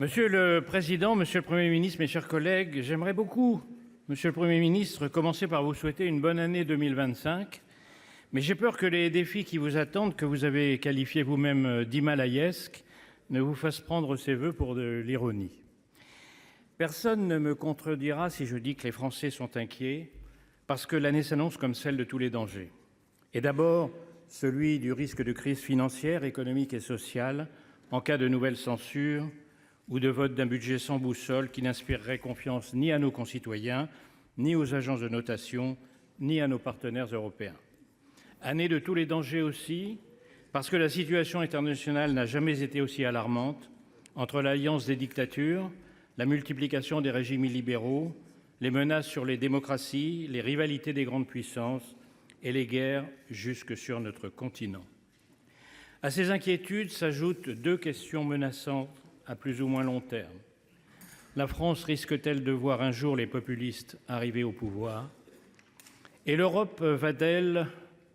Monsieur le Président, Monsieur le Premier ministre, mes chers collègues, j'aimerais beaucoup, Monsieur le Premier ministre, commencer par vous souhaiter une bonne année 2025, mais j'ai peur que les défis qui vous attendent, que vous avez qualifiés vous-même d'himalayesques, ne vous fassent prendre ces vœux pour de l'ironie. Personne ne me contredira si je dis que les Français sont inquiets, parce que l'année s'annonce comme celle de tous les dangers. Et d'abord, celui du risque de crise financière, économique et sociale en cas de nouvelle censure ou de vote d'un budget sans boussole qui n'inspirerait confiance ni à nos concitoyens, ni aux agences de notation, ni à nos partenaires européens. Année de tous les dangers aussi, parce que la situation internationale n'a jamais été aussi alarmante, entre l'alliance des dictatures, la multiplication des régimes illibéraux, les menaces sur les démocraties, les rivalités des grandes puissances et les guerres jusque sur notre continent. À ces inquiétudes s'ajoutent deux questions menaçantes à plus ou moins long terme. La France risque-t-elle de voir un jour les populistes arriver au pouvoir? Et l'Europe va-t-elle,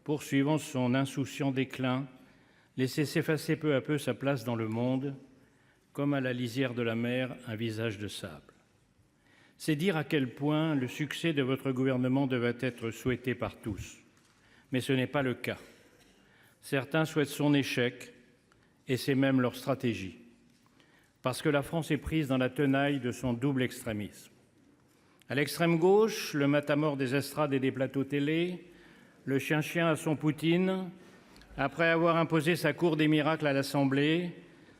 poursuivant son insouciant déclin, laisser s'effacer peu à peu sa place dans le monde, comme à la lisière de la mer un visage de sable? C'est dire à quel point le succès de votre gouvernement devait être souhaité par tous. Mais ce n'est pas le cas. Certains souhaitent son échec, et c'est même leur stratégie. Parce que la France est prise dans la tenaille de son double extrémisme. À l'extrême gauche, le matamor des estrades et des plateaux télé, le chien-chien à son Poutine, après avoir imposé sa cour des miracles à l'Assemblée,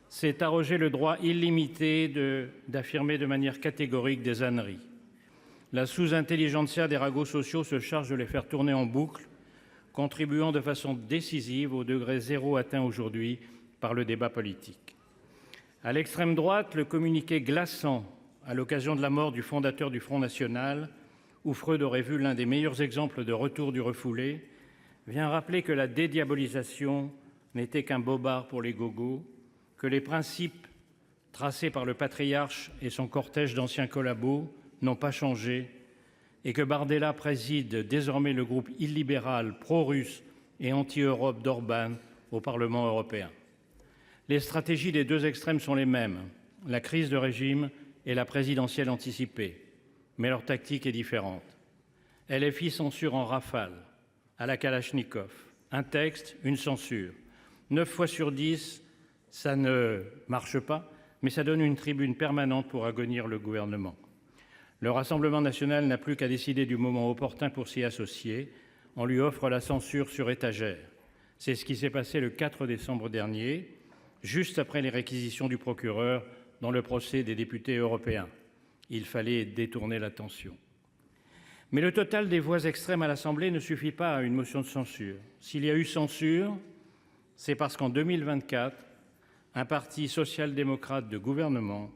s'est arrogé le droit illimité d'affirmer de manière catégorique des âneries. La sous-intelligentsia des ragots sociaux se charge de les faire tourner en boucle, contribuant de façon décisive au degré zéro atteint aujourd'hui par le débat politique. À l'extrême droite, le communiqué glaçant à l'occasion de la mort du fondateur du Front national, où Freud aurait vu l'un des meilleurs exemples de retour du refoulé, vient rappeler que la dédiabolisation n'était qu'un bobard pour les gogos, que les principes tracés par le patriarche et son cortège d'anciens collabos n'ont pas changé et que Bardella préside désormais le groupe illibéral pro-russe et anti-Europe d'Orban au Parlement européen. Les stratégies des deux extrêmes sont les mêmes, la crise de régime et la présidentielle anticipée, mais leur tactique est différente. LFI censure en rafale, à la Kalachnikov, un texte, une censure. 9 fois sur 10, ça ne marche pas, mais ça donne une tribune permanente pour agonir le gouvernement. Le Rassemblement national n'a plus qu'à décider du moment opportun pour s'y associer. On lui offre la censure sur étagère. C'est ce qui s'est passé le 4 décembre dernier, juste après les réquisitions du procureur dans le procès des députés européens. Il fallait détourner l'attention. Mais le total des voix extrêmes à l'Assemblée ne suffit pas à une motion de censure. S'il y a eu censure, c'est parce qu'en 2024, un parti social-démocrate de gouvernement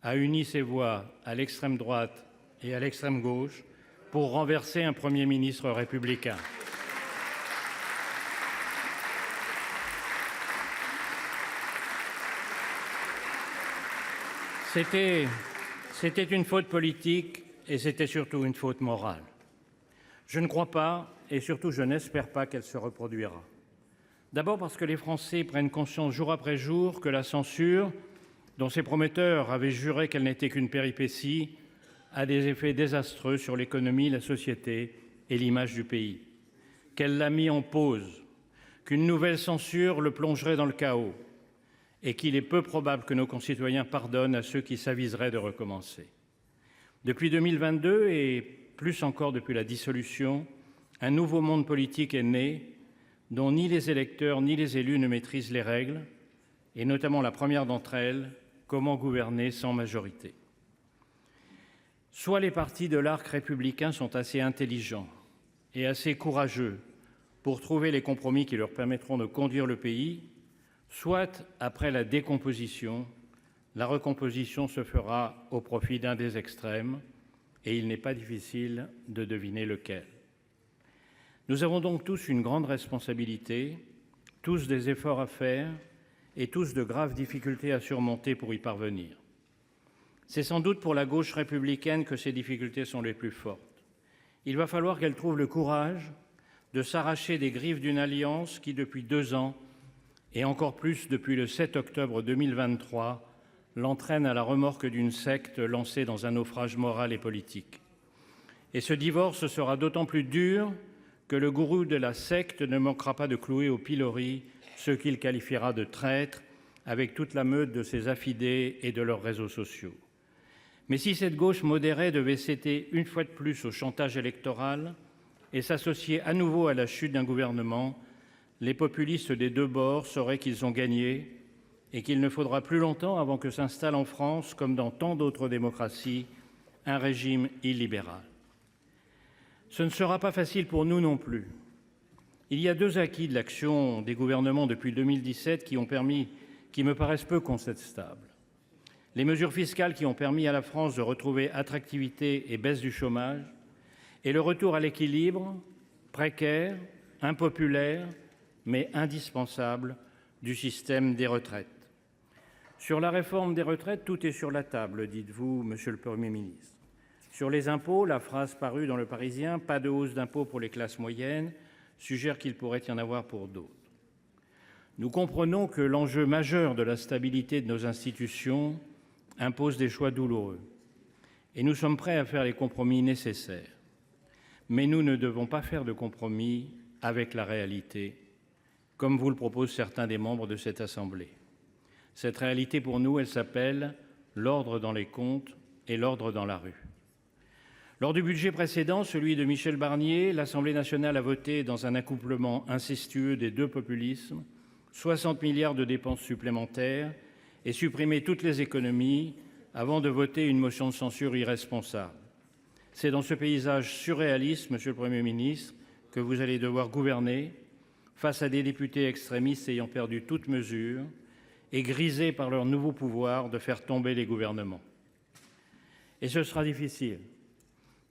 a uni ses voix à l'extrême droite et à l'extrême gauche pour renverser un Premier ministre républicain. C'était une faute politique et c'était surtout une faute morale. Je ne crois pas et surtout je n'espère pas qu'elle se reproduira. D'abord parce que les Français prennent conscience jour après jour que la censure, dont ses promoteurs avaient juré qu'elle n'était qu'une péripétie, a des effets désastreux sur l'économie, la société et l'image du pays. Qu'elle l'a mis en pause, qu'une nouvelle censure le plongerait dans le chaos et qu'il est peu probable que nos concitoyens pardonnent à ceux qui s'aviseraient de recommencer. Depuis 2022 et plus encore depuis la dissolution, un nouveau monde politique est né dont ni les électeurs ni les élus ne maîtrisent les règles, et notamment la première d'entre elles, comment gouverner sans majorité. Soit les partis de l'arc républicain sont assez intelligents et assez courageux pour trouver les compromis qui leur permettront de conduire le pays, soit, après la décomposition, la recomposition se fera au profit d'un des extrêmes, et il n'est pas difficile de deviner lequel. Nous avons donc tous une grande responsabilité, tous des efforts à faire et tous de graves difficultés à surmonter pour y parvenir. C'est sans doute pour la gauche républicaine que ces difficultés sont les plus fortes. Il va falloir qu'elle trouve le courage de s'arracher des griffes d'une alliance qui, depuis 2 ans, et encore plus depuis le 7 octobre 2023, l'entraîne à la remorque d'une secte lancée dans un naufrage moral et politique. Et ce divorce sera d'autant plus dur que le gourou de la secte ne manquera pas de clouer au pilori ceux qu'il qualifiera de traîtres, avec toute la meute de ses affidés et de leurs réseaux sociaux. Mais si cette gauche modérée devait céder une fois de plus au chantage électoral et s'associer à nouveau à la chute d'un gouvernement, les populistes des deux bords sauraient qu'ils ont gagné et qu'il ne faudra plus longtemps avant que s'installe en France, comme dans tant d'autres démocraties, un régime illibéral. Ce ne sera pas facile pour nous non plus. Il y a deux acquis de l'action des gouvernements depuis 2017 qui me paraissent peu contestables. Les mesures fiscales qui ont permis à la France de retrouver attractivité et baisse du chômage, et le retour à l'équilibre, précaire, impopulaire, mais indispensable, du système des retraites. Sur la réforme des retraites, tout est sur la table, dites-vous, monsieur le Premier ministre. Sur les impôts, la phrase parue dans Le Parisien, pas de hausse d'impôts pour les classes moyennes, suggère qu'il pourrait y en avoir pour d'autres. Nous comprenons que l'enjeu majeur de la stabilité de nos institutions impose des choix douloureux. Et nous sommes prêts à faire les compromis nécessaires. Mais nous ne devons pas faire de compromis avec la réalité, comme vous le proposent certains des membres de cette Assemblée. Cette réalité, pour nous, elle s'appelle l'ordre dans les comptes et l'ordre dans la rue. Lors du budget précédent, celui de Michel Barnier, l'Assemblée nationale a voté, dans un accouplement incestueux des deux populismes, 60 milliards de dépenses supplémentaires et supprimé toutes les économies avant de voter une motion de censure irresponsable. C'est dans ce paysage surréaliste, monsieur le Premier ministre, que vous allez devoir gouverner face à des députés extrémistes ayant perdu toute mesure et grisés par leur nouveau pouvoir de faire tomber les gouvernements. Et ce sera difficile,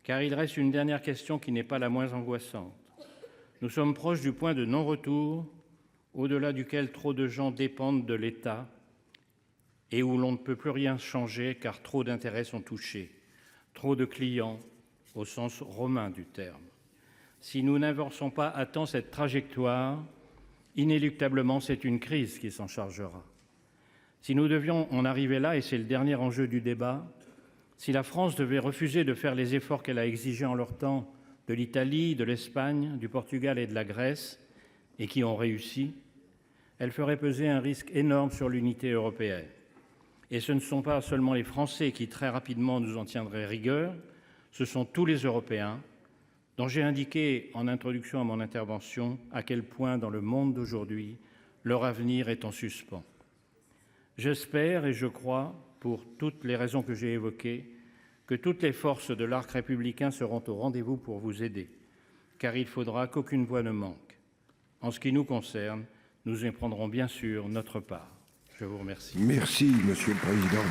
car il reste une dernière question qui n'est pas la moins angoissante. Nous sommes proches du point de non-retour, au-delà duquel trop de gens dépendent de l'État et où l'on ne peut plus rien changer car trop d'intérêts sont touchés, trop de clients au sens romain du terme. Si nous n'inversons pas à temps cette trajectoire, inéluctablement c'est une crise qui s'en chargera. Si nous devions en arriver là, et c'est le dernier enjeu du débat, si la France devait refuser de faire les efforts qu'elle a exigés en leur temps de l'Italie, de l'Espagne, du Portugal et de la Grèce, et qui ont réussi, elle ferait peser un risque énorme sur l'unité européenne. Et ce ne sont pas seulement les Français qui très rapidement nous en tiendraient rigueur, ce sont tous les Européens, dont j'ai indiqué en introduction à mon intervention à quel point dans le monde d'aujourd'hui leur avenir est en suspens. J'espère et je crois, pour toutes les raisons que j'ai évoquées, que toutes les forces de l'arc républicain seront au rendez-vous pour vous aider, car il faudra qu'aucune voix ne manque. En ce qui nous concerne, nous y prendrons bien sûr notre part. Je vous remercie. Merci, Monsieur le Président.